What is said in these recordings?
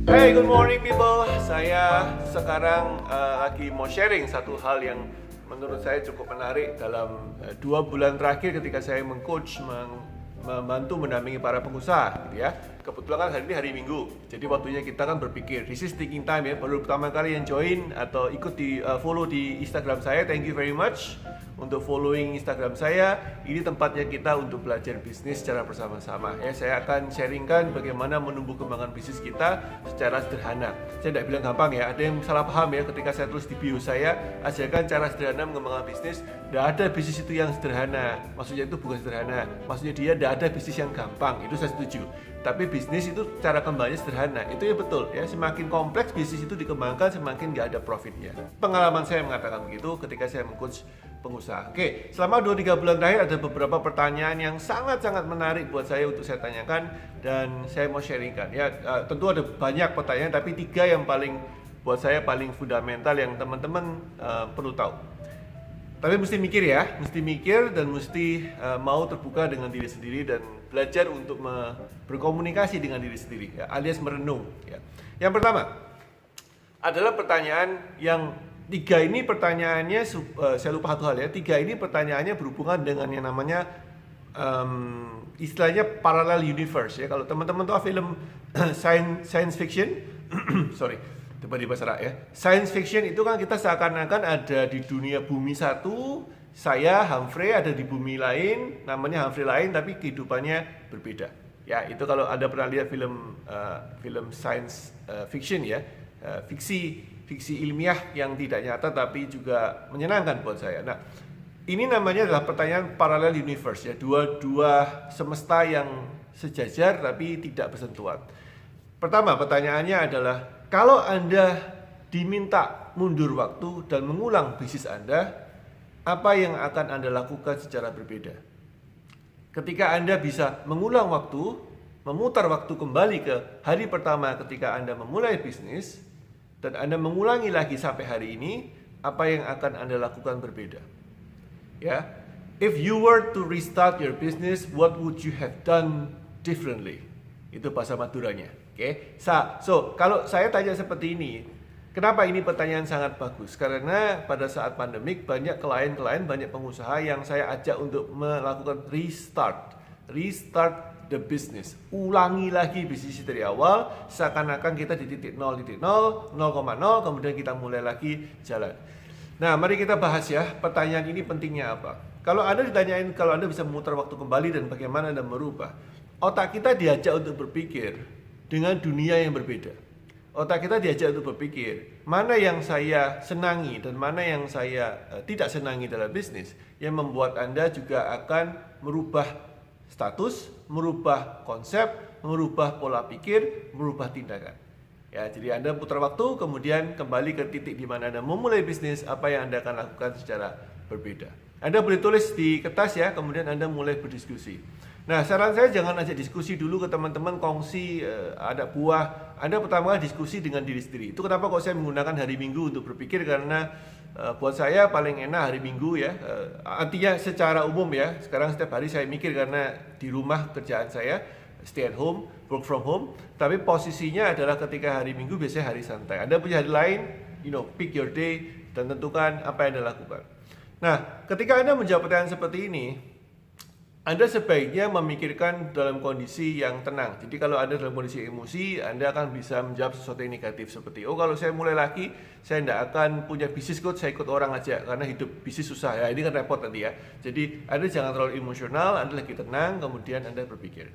Hey, good morning people. Saya sekarang lagi mau sharing satu hal yang menurut saya cukup menarik dalam 2 bulan terakhir ketika saya mengcoach, membantu mendampingi para pengusaha, gitu ya. Kebetulan kan hari ini hari Minggu, jadi waktunya kita kan berpikir. This is thinking time ya. Baru pertama kali yang join atau ikut di follow di Instagram saya, thank you very much untuk following Instagram saya. Ini tempatnya kita untuk belajar bisnis secara bersama-sama ya. Saya akan sharingkan bagaimana menumbuh kembangkan bisnis kita secara sederhana. Saya tidak bilang gampang ya, ada yang salah paham ya ketika saya tulis di bio saya, ajarkan cara sederhana mengembangkan bisnis. Tidak ada bisnis itu yang sederhana, maksudnya itu bukan sederhana, maksudnya dia tidak ada bisnis yang gampang, itu saya setuju. Tapi bisnis itu cara kembangnya sederhana, itu ya betul ya. Semakin kompleks bisnis itu dikembangkan, semakin nggak ada profitnya. Pengalaman saya mengatakan begitu ketika saya mengcoach pengusaha. Oke, selama 2-3 bulan terakhir ada beberapa pertanyaan yang sangat-sangat menarik buat saya untuk saya tanyakan dan saya mau sharingkan ya. Tentu ada banyak pertanyaan, tapi 3 yang paling buat saya paling fundamental yang teman-teman perlu tahu. Tapi mesti mikir ya, mesti mikir dan mesti mau terbuka dengan diri sendiri dan belajar untuk berkomunikasi dengan diri sendiri ya, alias merenung ya. Yang pertama adalah pertanyaan yang 3 ini pertanyaannya, saya lupa satu hal ya. 3 ini pertanyaannya berhubungan dengan yang namanya istilahnya parallel universe ya. Kalau teman-teman tahu film science fiction, sorry, tiba-tiba serak ya. Science fiction itu kan kita seakan-akan ada di dunia bumi satu, saya Humphrey ada di bumi lain, namanya Humphrey lain tapi kehidupannya berbeda. Ya, itu kalau Anda pernah lihat film science fiction ya, fiksi ilmiah yang tidak nyata tapi juga menyenangkan buat saya. Nah, ini namanya adalah pertanyaan parallel universe ya, dua semesta yang sejajar tapi tidak bersentuhan. Pertama, pertanyaannya adalah kalau Anda diminta mundur waktu dan mengulang bisnis Anda, apa yang akan Anda lakukan secara berbeda? Ketika Anda bisa mengulang waktu, memutar waktu kembali ke hari pertama ketika Anda memulai bisnis, dan Anda mengulangi lagi sampai hari ini, apa yang akan Anda lakukan berbeda? Ya, if you were to restart your business, what would you have done differently? Itu bahasa Maduranya. Oke, so kalau saya tanya seperti ini, kenapa ini pertanyaan sangat bagus? Karena pada saat pandemik banyak klien-klien, banyak pengusaha yang saya ajak untuk melakukan restart the business. Ulangi lagi bisnis dari awal, seakan-akan kita di titik 0, 0,0, kemudian kita mulai lagi jalan. Nah, mari kita bahas ya, pertanyaan ini pentingnya apa? Kalau Anda ditanyain, kalau Anda bisa memutar waktu kembali dan bagaimana Anda merubah, otak kita diajak untuk berpikir dengan dunia yang berbeda. Otak kita diajak untuk berpikir, mana yang saya senangi dan mana yang saya tidak senangi dalam bisnis, yang membuat Anda juga akan merubah status, merubah konsep, merubah pola pikir, merubah tindakan. Ya, jadi Anda putar waktu, kemudian kembali ke titik di mana Anda memulai bisnis, apa yang Anda akan lakukan secara berbeda. Anda boleh tulis di kertas ya, kemudian Anda mulai berdiskusi. Nah, saran saya jangan ajak diskusi dulu ke teman-teman, kongsi ada buah. Anda pertama kali diskusi dengan diri sendiri. Itu kenapa kok saya menggunakan hari Minggu untuk berpikir, karena buat saya paling enak hari Minggu ya. Artinya secara umum ya, sekarang setiap hari saya mikir karena di rumah kerjaan saya, stay at home, work from home. Tapi posisinya adalah ketika hari Minggu biasanya hari santai. Anda punya hari lain, pick your day dan tentukan apa yang Anda lakukan. Nah, ketika Anda menjawab pertanyaan seperti ini, Anda sebaiknya memikirkan dalam kondisi yang tenang. Jadi kalau Anda dalam kondisi emosi, Anda akan bisa menjawab sesuatu yang negatif seperti, oh kalau saya mulai lagi, saya tidak akan punya bisnis coach, saya ikut orang aja karena hidup bisnis susah ya, ini kan repot nanti ya. Jadi Anda jangan terlalu emosional, Anda lagi tenang, kemudian Anda berpikir.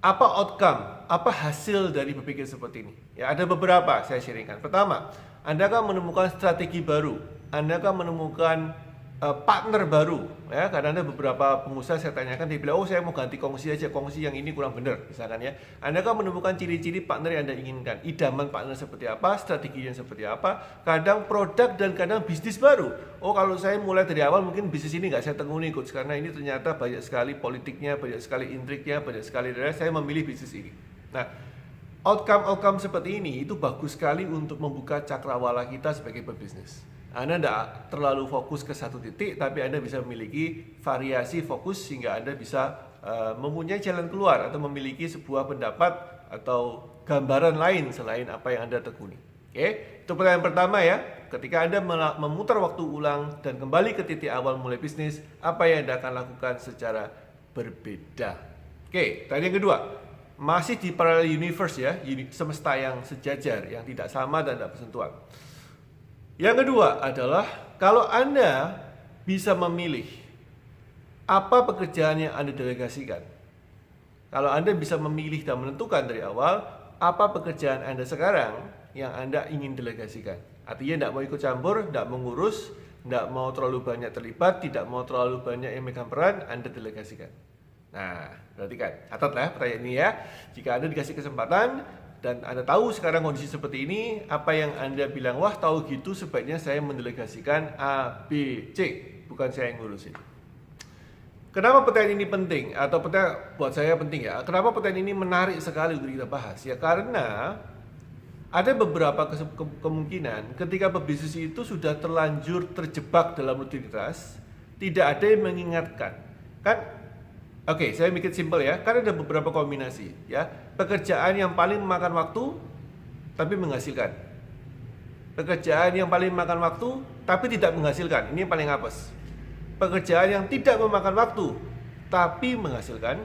Apa outcome, apa hasil dari berpikir seperti ini? Ya, ada beberapa saya sharingkan. Pertama, Anda akan menemukan strategi baru, Anda akan menemukan partner baru ya, karena ada beberapa pengusaha saya tanyakan, dia bilang, oh saya mau ganti kongsi aja, kongsi yang ini kurang benar misalkan ya. Anda akan menemukan ciri-ciri partner yang Anda inginkan, idaman partner seperti apa, strateginya seperti apa, kadang produk dan kadang bisnis baru. Oh kalau saya mulai dari awal mungkin bisnis ini nggak saya tekuni coach, karena ini ternyata banyak sekali politiknya, banyak sekali intriknya, banyak sekali dari saya memilih bisnis ini. Nah, outcome seperti ini itu bagus sekali untuk membuka cakrawala kita sebagai pebisnis. Anda tidak terlalu fokus ke satu titik, tapi Anda bisa memiliki variasi fokus sehingga Anda bisa mempunyai jalan keluar atau memiliki sebuah pendapat atau gambaran lain selain apa yang Anda tekuni. Oke, itu pertanyaan pertama ya. Ketika Anda memutar waktu ulang dan kembali ke titik awal mulai bisnis, apa yang Anda akan lakukan secara berbeda? Oke, tadi yang kedua, masih di parallel universe ya, semesta yang sejajar, yang tidak sama dan tidak bersentuhan. Yang kedua adalah kalau Anda bisa memilih apa pekerjaan yang Anda delegasikan. Kalau Anda bisa memilih dan menentukan dari awal apa pekerjaan Anda sekarang yang Anda ingin delegasikan. Artinya tidak mau ikut campur, tidak mengurus, tidak mau terlalu banyak terlibat, tidak mau terlalu banyak yang megang peran, Anda delegasikan. Nah, berarti kan, catatlah pertanyaan ini ya. Jika Anda dikasih kesempatan dan Anda tahu sekarang kondisi seperti ini, apa yang Anda bilang, wah tahu gitu sebaiknya saya mendelegasikan A, B, C, bukan saya yang ngurusin. Kenapa pertanyaan ini penting? Atau pertanyaan buat saya penting ya. Kenapa pertanyaan ini menarik sekali untuk kita bahas? Ya karena ada beberapa kemungkinan ketika pebisnis itu sudah terlanjur terjebak dalam rutinitas, tidak ada yang mengingatkan. Kan, oke, saya bikin simpel ya. Kan ada beberapa kombinasi ya. Pekerjaan yang paling memakan waktu tapi menghasilkan. Pekerjaan yang paling memakan waktu tapi tidak menghasilkan. Ini yang paling apes. Pekerjaan yang tidak memakan waktu tapi menghasilkan.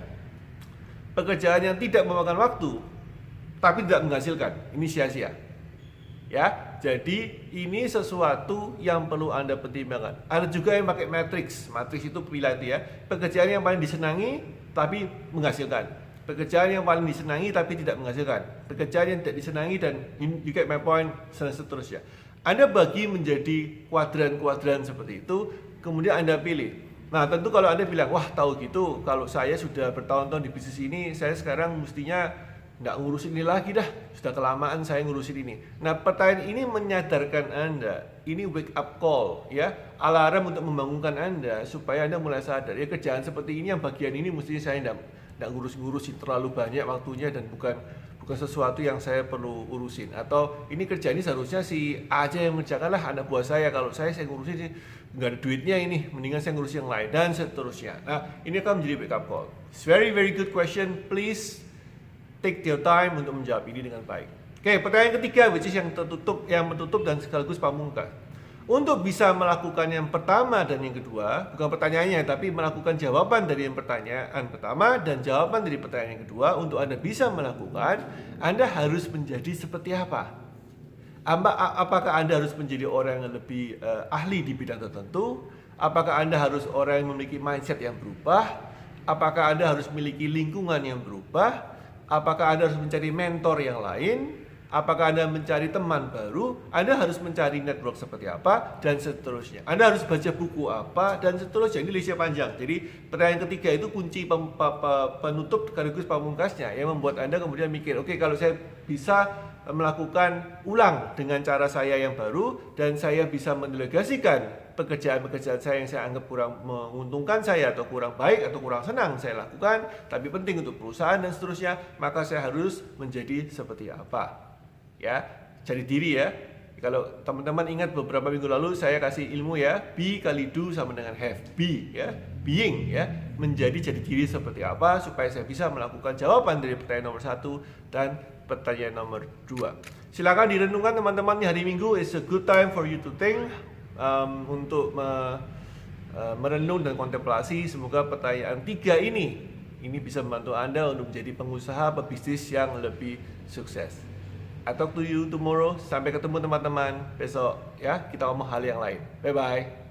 Pekerjaan yang tidak memakan waktu tapi tidak menghasilkan, ini sia-sia. Ya, jadi ini sesuatu yang perlu Anda pertimbangkan. Ada juga yang pakai matrix. Matrix itu pilihan ya. Pekerjaan yang paling disenangi tapi menghasilkan. Pekerjaan yang paling disenangi tapi tidak menghasilkan. Pekerjaan yang tidak disenangi dan you get my point, dan seterusnya. Anda bagi menjadi kuadran-kuadran seperti itu, kemudian Anda pilih. Nah, tentu kalau Anda bilang, wah tahu gitu, kalau saya sudah bertahun-tahun di bisnis ini, saya sekarang mestinya nggak ngurusin ini lagi dah, sudah kelamaan saya ngurusin ini. Nah, pertanyaan ini menyadarkan Anda, ini wake up call ya, alarm untuk membangunkan Anda supaya Anda mulai sadar ya kerjaan seperti ini yang bagian ini mestinya saya nggak ngurusin terlalu banyak waktunya dan bukan sesuatu yang saya perlu urusin. Atau ini kerjaan ini seharusnya si A aja yang mengerjakan lah, anak buah saya, kalau saya ngurusin sih nggak ada duitnya ini, mendingan saya ngurusin yang lain dan seterusnya. Nah, ini akan menjadi wake up call. It's very very good question, please take your time untuk menjawab ini dengan baik. Oke, pertanyaan ketiga, which is yang menutup dan sekaligus pamungkas. Untuk bisa melakukan yang pertama dan yang kedua, bukan pertanyaannya, tapi melakukan jawaban dari yang pertanyaan pertama dan jawaban dari pertanyaan yang kedua, untuk Anda bisa melakukan, Anda harus menjadi seperti apa? Apakah Anda harus menjadi orang yang lebih ahli di bidang tertentu? Apakah Anda harus orang yang memiliki mindset yang berubah? Apakah Anda harus memiliki lingkungan yang berubah? Apakah Anda harus mencari mentor yang lain? Apakah Anda mencari teman baru? Anda harus mencari network seperti apa? Dan seterusnya. Anda harus baca buku apa? Dan seterusnya. Ini listnya panjang. Jadi pertanyaan ketiga itu kunci penutup sekaligus pamungkasnya, yang membuat Anda kemudian mikir, oke, kalau saya bisa melakukan ulang dengan cara saya yang baru dan saya bisa mendelegasikan pekerjaan-pekerjaan saya yang saya anggap kurang menguntungkan saya atau kurang baik atau kurang senang saya lakukan, tapi penting untuk perusahaan dan seterusnya, maka saya harus menjadi seperti apa? Ya, cari diri ya. Kalau teman-teman ingat beberapa minggu lalu saya kasih ilmu ya, be kali do sama dengan have. Be ya, being ya, menjadi diri seperti apa supaya saya bisa melakukan jawaban dari pertanyaan nomor 1 dan pertanyaan nomor 2. Silakan direnungkan teman-teman, di hari Minggu is a good time for you to think, untuk merenung dan kontemplasi. Semoga pertanyaan 3 ini bisa membantu Anda untuk menjadi pengusaha pebisnis yang lebih sukses. I talk to you tomorrow. Sampai ketemu teman-teman besok ya. Kita ngomong hal yang lain. Bye bye.